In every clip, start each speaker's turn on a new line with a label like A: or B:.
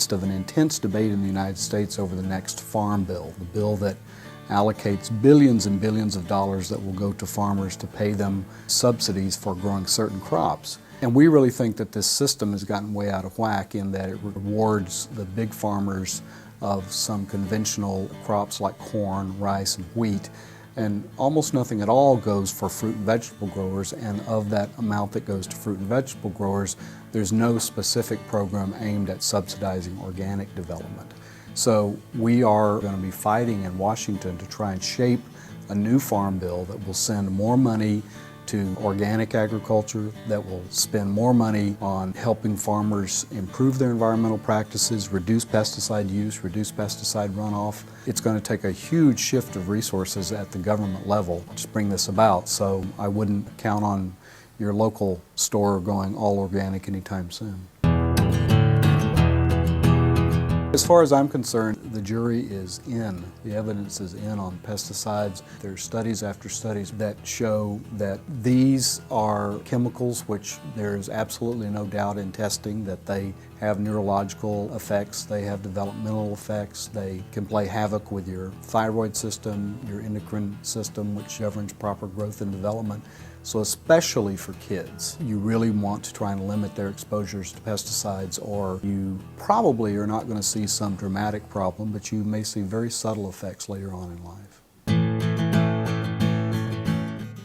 A: midst of an intense debate in the United States over the next farm bill, the bill that allocates billions and billions of dollars that will go to farmers to pay them subsidies for growing certain crops. And we really think that this system has gotten way out of whack in that it rewards the big farmers of some conventional crops like corn, rice, and wheat, and almost nothing at all goes for fruit and vegetable growers, and of that amount that goes to fruit and vegetable growers, there's no specific program aimed at subsidizing organic development. So we are going to be fighting in Washington to try and shape a new farm bill that will send more money to organic agriculture, that will spend more money on helping farmers improve their environmental practices, reduce pesticide use, reduce pesticide runoff. It's going to take a huge shift of resources at the government level to bring this about, so I wouldn't count on your local store going all organic anytime soon. As far as I'm concerned, the jury is in. The evidence is in on pesticides. There's studies after studies that show that these are chemicals which there's absolutely no doubt in testing that they have neurological effects, they have developmental effects, they can play havoc with your thyroid system, your endocrine system, which governs proper growth and development. So especially for kids, you really want to try and limit their exposures to pesticides, or you probably are not going to see some dramatic problem, but you may see very subtle effects later on in life.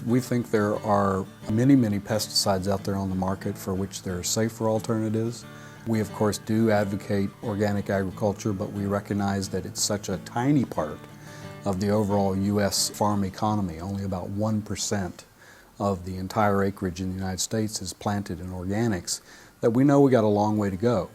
A: We think there are many pesticides out there on the market for which there are safer alternatives. We of course do advocate organic agriculture, but we recognize that it's such a tiny part of the overall U.S. farm economy. Only about 1% of the entire acreage in the United States is planted in organics, that we know we got a long way to go.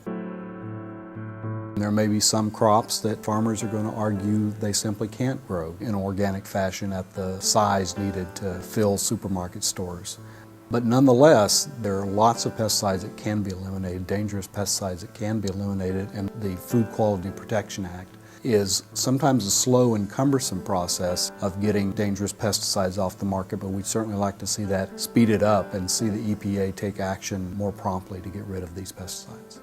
A: There may be some crops that farmers are going to argue they simply can't grow in organic fashion at the size needed to fill supermarket stores. But nonetheless, there are lots of pesticides that can be eliminated, dangerous pesticides that can be eliminated, and the Food Quality Protection Act is sometimes a slow and cumbersome process of getting dangerous pesticides off the market, but we'd certainly like to see that speeded up and see the EPA take action more promptly to get rid of these pesticides.